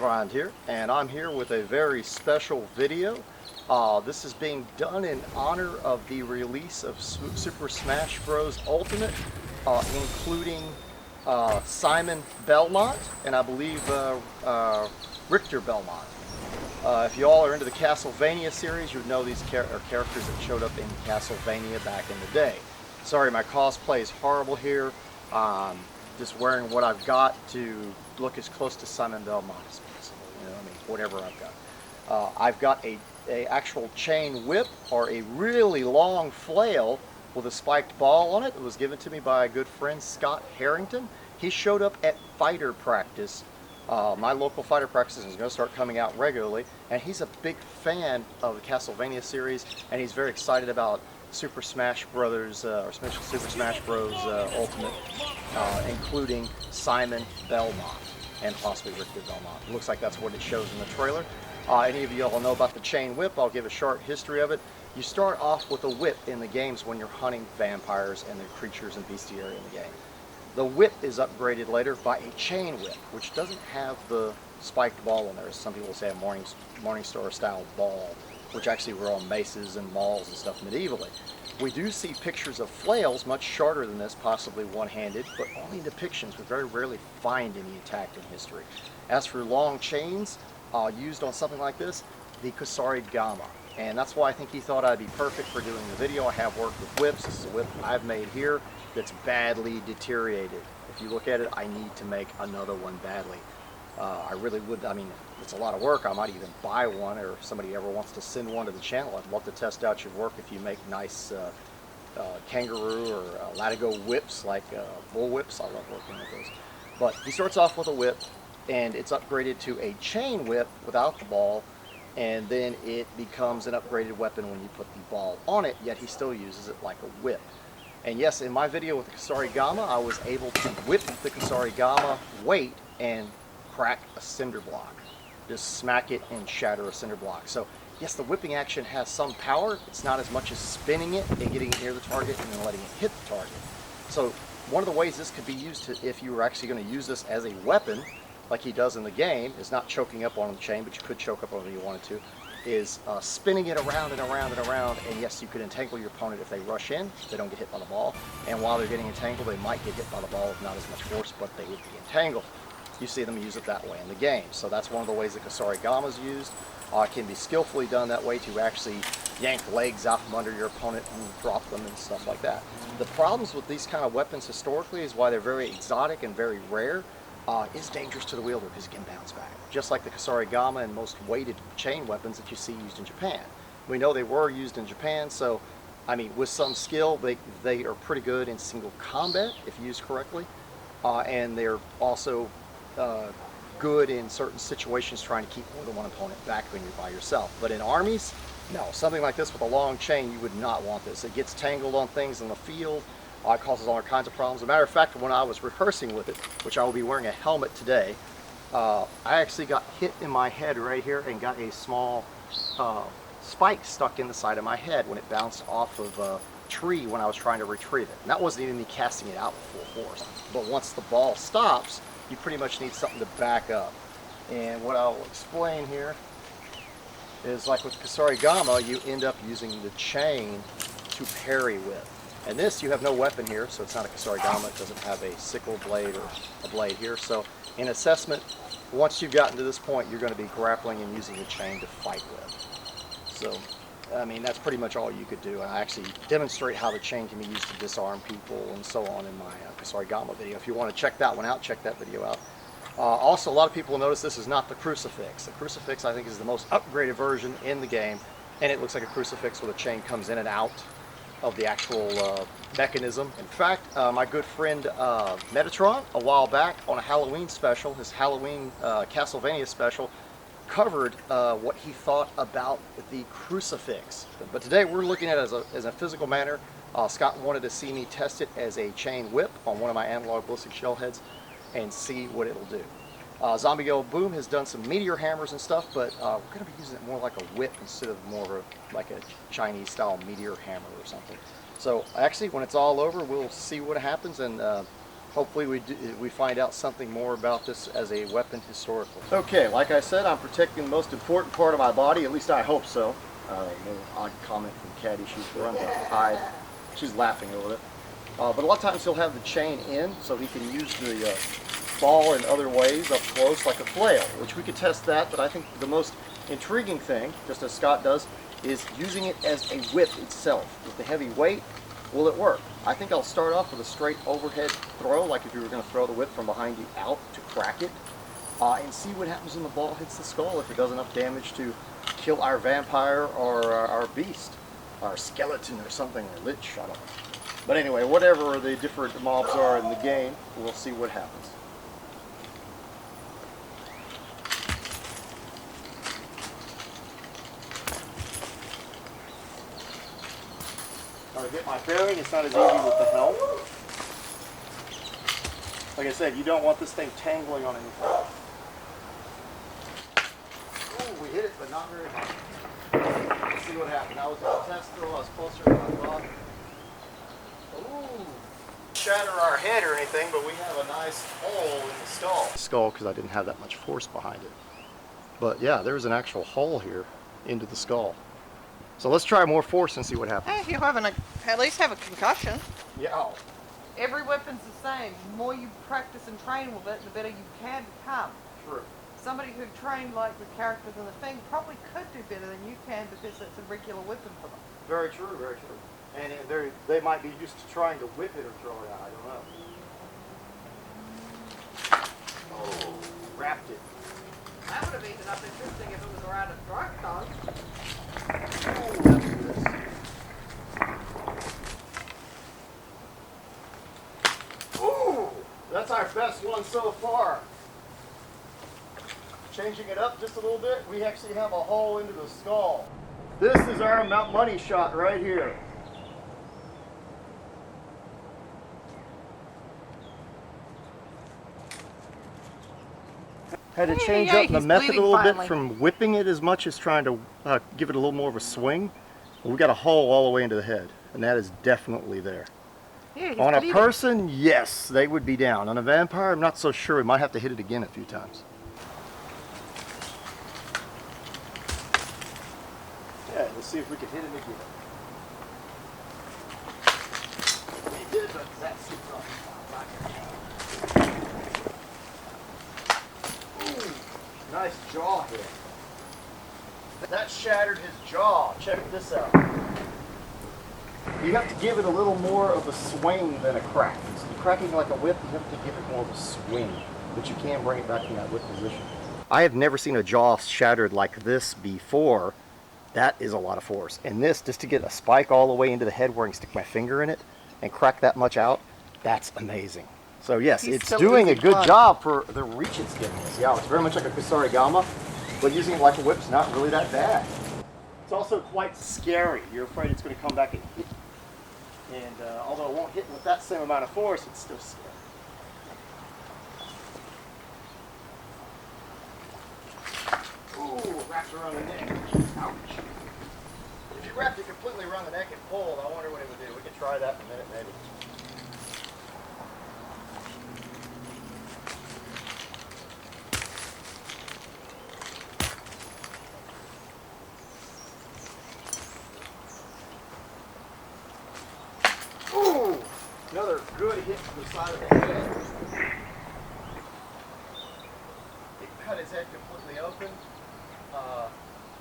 Thrand here, and I'm here with a very special video. This is being done in honor of the release of Super Smash Bros. Ultimate, including Simon Belmont and I believe Richter Belmont. If you all are into the Castlevania series, you would know these are characters that showed up in Castlevania back in the day. Sorry, my cosplay is horrible here. Just wearing what I've got to look as close to Simon Belmont as possible. You know, I mean, whatever I've got. I've got a actual chain whip, or a really long flail with a spiked ball on it. It was given to me by a good friend, Scott Harrington. He showed up at fighter practice. My local fighter practice is going to start coming out regularly, and he's a big fan of the Castlevania series, and he's very excited about Super Smash Brothers, or Super Smash Bros. Ultimate, including Simon Belmont and possibly Richter Belmont. It looks like that's what it shows in the trailer. Any of you all know about the chain whip? I'll give a short history of it. You start off with a whip in the games when you're hunting vampires and the creatures and bestiary in the game. The whip is upgraded later by a chain whip, which doesn't have the spiked ball in there. Some people say a Morningstar style ball, which actually were on maces and malls and stuff medievally. We do see pictures of flails much shorter than this, possibly one-handed, but only in depictions. We very rarely find any attacked in history. As for long chains used on something like this, the Kusarigama. And that's why I think he thought I'd be perfect for doing the video. I have worked with whips. This is a whip I've made here that's badly deteriorated. If you look at it, I need to make another one badly. I really would. I mean, it's a lot of work. I might even buy one, or if somebody ever wants to send one to the channel, I'd love to test out your work if you make nice kangaroo or latigo whips, like bull whips. I love working with those. But he starts off with a whip, and it's upgraded to a chain whip without the ball, and then it becomes an upgraded weapon when you put the ball on it, yet he still uses it like a whip. And yes, in my video with the Kusarigama, I was able to whip the Kusarigama weight and crack a cinder block. Just smack it and shatter a cinder block. So yes, the whipping action has some power. It's not as much as spinning it and getting it near the target and then letting it hit the target. So one of the ways this could be used, if you were actually going to use this as a weapon, like he does in the game, is not choking up on the chain, but you could choke up on it if you wanted to, is spinning it around and around and around. And yes, you could entangle your opponent if they rush in. They don't get hit by the ball. And while they're getting entangled, they might get hit by the ball with not as much force, but they would be entangled. You see them use it that way in the game. So that's one of the ways that Kusarigama is used. It can be skillfully done that way, to actually yank legs out from under your opponent and drop them and stuff like that. The problems with these kind of weapons historically is why they're very exotic and very rare. Is dangerous to the wielder because it can bounce back. Just like the Kusarigama and most weighted chain weapons that you see used in Japan. We know they were used in Japan, so I mean, with some skill, they are pretty good in single combat if used correctly. And they're also good in certain situations trying to keep more than one opponent back when you're by yourself. But in armies, no. Something like this with a long chain, you would not want this. It gets tangled on things in the field. It causes all kinds of problems. As a matter of fact, when I was rehearsing with it, which I will be wearing a helmet today, I actually got hit in my head right here and got a small spike stuck in the side of my head when it bounced off of a tree when I was trying to retrieve it. And that wasn't even me casting it out with full force. But once the ball stops, you pretty much need something to back up. And what I'll explain here is, like with Kusarigama, you end up using the chain to parry with. And this, you have no weapon here, so it's not a Kusarigama. It doesn't have a sickle blade or a blade here. So in assessment, once you've gotten to this point, you're going to be grappling and using the chain to fight with. So, I mean, that's pretty much all you could do. And I actually demonstrate how the chain can be used to disarm people and so on in my Kusarigama video. If you want to check that one out, check that video out. Also, a lot of people will notice this is not the crucifix. The crucifix, I think, is the most upgraded version in the game. And it looks like a crucifix where the chain comes in and out of the actual mechanism. In fact, my good friend Metatron, a while back on a Halloween special, his Halloween Castlevania special, covered what he thought about the crucifix. But today we're looking at it as a physical manner. Scott wanted to see me test it as a chain whip on one of my analog ballistic shell heads and see what it'll do. Zombie Go Boom has done some Meteor hammers and stuff, but we're going to be using it more like a whip instead of more of like a Chinese style Meteor hammer or something. So actually, when it's all over, we'll see what happens, and hopefully we find out something more about this as a weapon historically. Okay, like I said, I'm protecting the most important part of my body, at least I hope so. No odd comment from Caddy, she's run to hide. She's laughing over it. But a lot of times he'll have the chain in so he can use the ball in other ways up close like a flail, which we could test that, but I think the most intriguing thing, just as Scott does, is using it as a whip itself. With the heavy weight, will it work? I think I'll start off with a straight overhead throw, like if you were going to throw the whip from behind you out to crack it, and see what happens when the ball hits the skull, if it does enough damage to kill our vampire or our beast, our skeleton or something, or lich, I don't know. But anyway, whatever the different mobs are in the game, we'll see what happens. To get my bearing, it's not as easy with the helm. Like I said, you don't want this thing tangling on anything. Oh, we hit it, but not very hard. Let's see what happened. That was a test throw. I was closer than I thought. Ooh. Shatter our head or anything, but we have a nice hole in the skull. Skull, because I didn't have that much force behind it. But yeah, there's an actual hole here into the skull. So let's try more force and see what happens. Hey, you'll have at least have a concussion. Yeah. Every weapon's the same. The more you practice and train with it, the better you can become. True. Somebody who trained like the characters in the thing probably could do better than you can because it's a regular weapon for them. Very true, very true. And they might be used to trying to whip it or throw it out, I don't know. Oh, wrapped it. That would have ended up interesting if it was around a drug dog. Ooh, that's our best one so far. Changing it up just a little bit, we actually have a hole into the skull. This is our money shot right here. Had to change up the method a little bit from whipping it as much as trying to give it a little more of a swing. We got a hole all the way into the head, and that is definitely there. Yeah, on a person, yes, they would be down. On a vampire, I'm not so sure. We might have to hit it again a few times. Yeah, let's see if we can hit him again. We did, but that's too tough. Nice jaw hit. That shattered his jaw. Check this out. You have to give it a little more of a swing than a crack. So cracking like a whip, you have to give it more of a swing, but you can bring it back in that whip position. I have never seen a jaw shattered like this before. That is a lot of force. And this, just to get a spike all the way into the head where I can stick my finger in it and crack that much out, that's amazing. So yes, it's doing a good job for the reach it's giving us. Yeah, it's very much like a Kusarigama, but using it like a whip's not really that bad. It's also quite scary. You're afraid it's going to come back and hit you. And although it won't hit with that same amount of force, it's still scary. Ooh, wrapped around the neck. Ouch. If you wrapped it completely around the neck and pulled, I wonder what it would do. We could try that in a minute maybe. Ooh, another good hit to the side of the head. It cut his head completely open.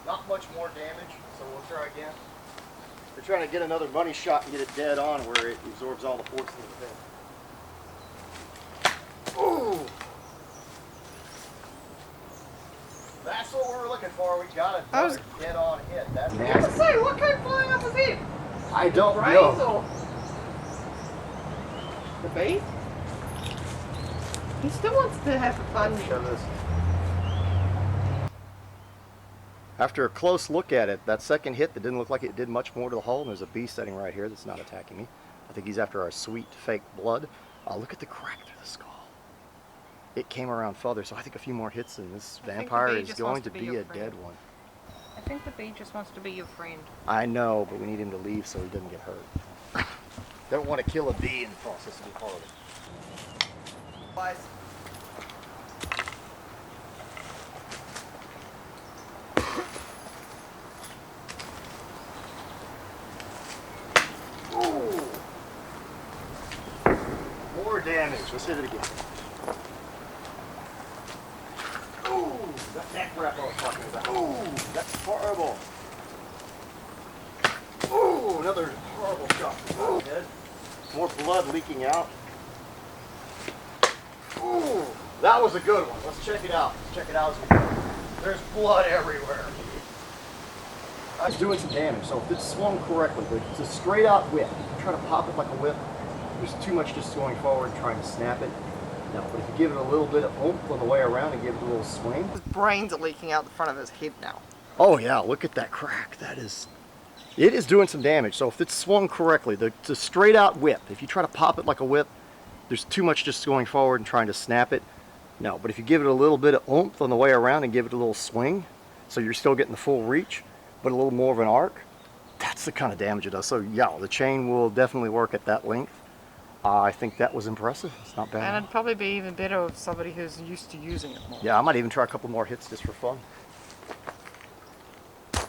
Not much more damage, so we'll try again. We're trying to get another money shot and get it dead on where it absorbs all the force into the head. Ooh! That's what we were looking for. We got another dead on hit. That's I was say, what came flying off his head? I don't know. Or the base? He still wants to have fun. Show this. After a close look at it, that second hit that didn't look like it did much more to the hull, and there's a beast sitting right here that's not attacking me. I think he's after our sweet fake blood. Look at the crack through the skull. It came around further, so I think a few more hits and this vampire is going to be a dead one. I think the bee just wants to be your friend. I know, but we need him to leave so he doesn't get hurt. Don't want to kill a bee in the process of be part of it. Guys. Ooh. More damage. Let's hit it again. Ooh, that's that crap I was talking about. Ooh, that's horrible. Ooh, another horrible shot. Ooh. Head. More blood leaking out. Ooh, that was a good one. Let's check it out. Let's check it out as we go. There's blood everywhere. It's doing some damage, so if it's swung correctly, but it's a straight out whip. If you try to pop it like a whip, there's too much just going forward and trying to snap it. No, but if you give it a little bit of oomph on the way around and give it a little swing. His brains are leaking out the front of his head now. Oh yeah, look at that crack. It is doing some damage. So if it's swung correctly, it's a straight out whip. If you try to pop it like a whip, there's too much just going forward and trying to snap it. No, but if you give it a little bit of oomph on the way around and give it a little swing, so you're still getting the full reach, but a little more of an arc, that's the kind of damage it does. So yeah, the chain will definitely work at that length. I think that was impressive. It's not bad. And it'd probably be even better with somebody who's used to using it more. Yeah, I might even try a couple more hits just for fun.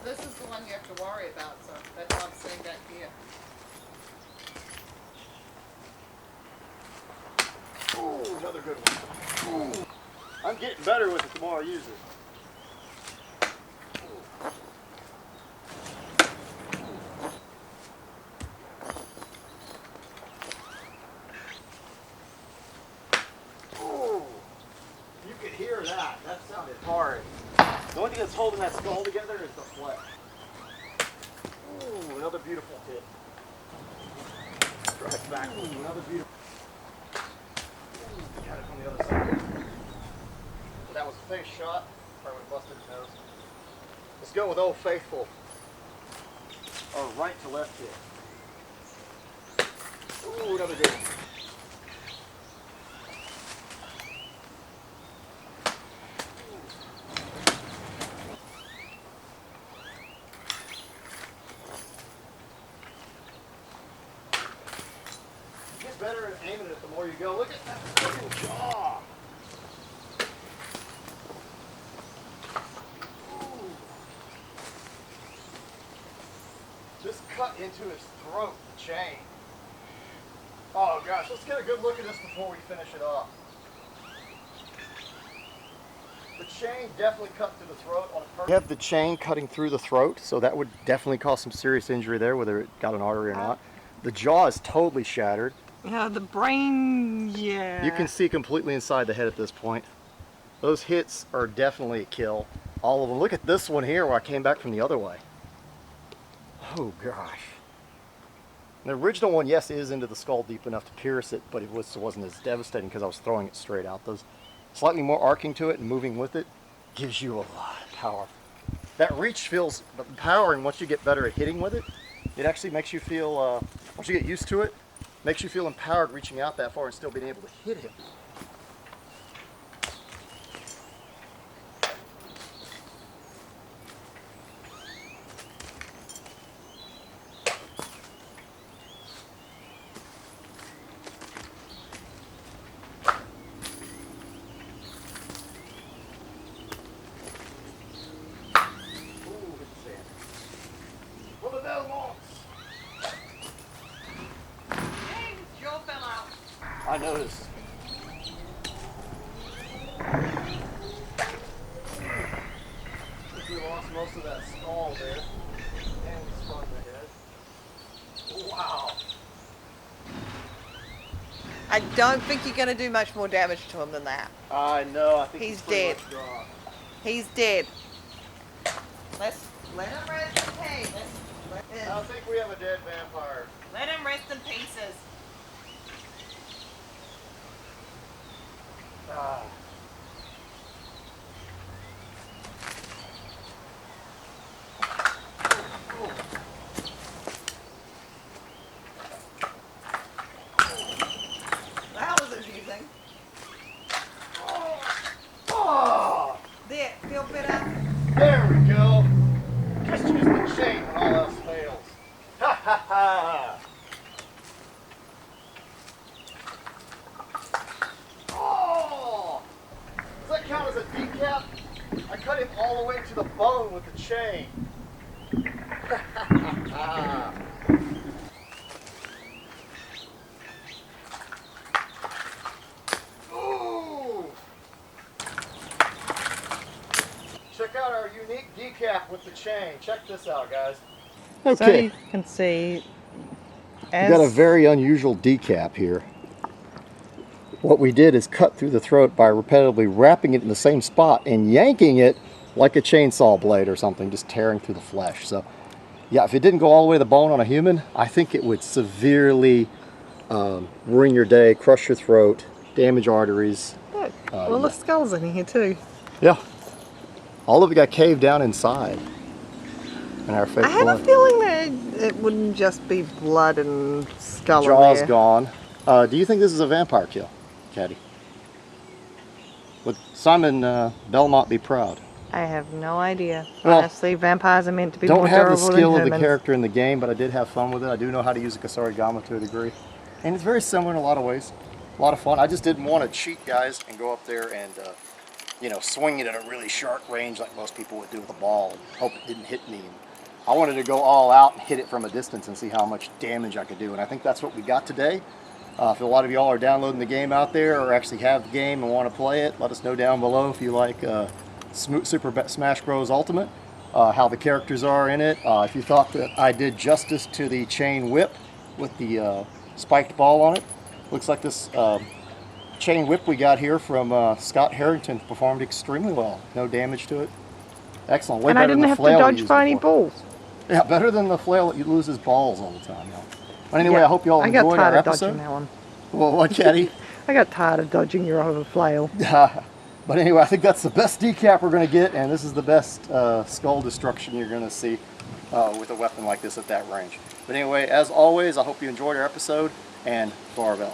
This is the one you have to worry about, so that's what I'm saying back here. Ooh, another good one. Ooh. I'm getting better with it the more I use it. Ooh, you could hear that. That sounded hard. The only thing that's holding that skull together is the flesh. Ooh, another beautiful hit. Right back. Ooh, another beautiful. Got it from the other side. So that was a face shot. Probably would have busted his nose. Let's go with Old Faithful. Or right to left hit. Ooh, another good one. It gets better at aiming it the more you go. Look at that fucking jaw. Ooh. Just cut into his throat, the chain. Oh gosh, let's get a good look at this before we finish it off. The chain definitely cut through the throat on a person. You have the chain cutting through the throat, so that would definitely cause some serious injury there, whether it got an artery or not. The jaw is totally shattered. Yeah, the brain, yeah. You can see completely inside the head at this point. Those hits are definitely a kill. All of them. Look at this one here where I came back from the other way. Oh gosh. The original one, yes, is into the skull deep enough to pierce it, but it wasn't as devastating because I was throwing it straight out. Those slightly more arcing to it and moving with it gives you a lot of power. That reach feels empowering once you get better at hitting with it. It actually makes you feel, once you get used to it, makes you feel empowered reaching out that far and still being able to hit him. For the Belmonts! Hey, Joe fell out. I noticed. I think we lost most of that skull there. And we spun the head. Wow. I don't think you're going to do much more damage to him than that. I know, I think He's pretty dead. much gone. He's dead. Let's let him rest in peace. I think we have a dead vampire. Let him rest in pieces. Ah. That was amusing. Oh, There, feel better? there we go. Just use the chain when all else fails. Ha ha ha. chain. Check this out, guys. So Okay, you can see, we got a very unusual decap here. What we did is cut through the throat by repetitively wrapping it in the same spot and yanking it like a chainsaw blade or something, just tearing through the flesh. So yeah, if it didn't go all the way to the bone on a human, I think it would severely ruin your day, crush your throat, damage arteries. look, all the skulls in here too. Yeah, all of it got caved down inside. And our fake I have blood. a feeling that it wouldn't just be blood and skull in Jaw's there. gone. Do you think this is a vampire kill, Caddy? Would Simon Belmont be proud? I have no idea. Well, Honestly, vampires are meant to be Don't more have the durable skill than of the humans. character in the game, but I did have fun with it. I do know how to use a Kusarigama to a degree. And it's very similar in a lot of ways. A lot of fun. I just didn't want to cheat, guys, and go up there and, you know, swing it at a really sharp range like most people would do with a ball and hope it didn't hit me. I wanted to go all out and hit it from a distance and see how much damage I could do. And I think that's what we got today. If a lot of y'all are downloading the game out there or actually have the game and want to play it, let us know down below if you like Super Smash Bros. Ultimate, how the characters are in it. If you thought that I did justice to the chain whip with the spiked ball on it. Looks like this chain whip we got here from Scott Harrington performed extremely well. No damage to it. Excellent. Way And I better than didn't the have to flail we dodge used for any before. balls. Yeah, better than the flail that loses balls all the time. Yeah. But anyway, Yeah, I hope you all I got enjoyed our tired of episode. dodging that one. Well, what, Caddy? I got tired of dodging your other flail. But anyway, I think that's the best decap we're going to get, and this is the best skull destruction you're going to see with a weapon like this at that range. But anyway, as always, I hope you enjoyed our episode, and Farvel.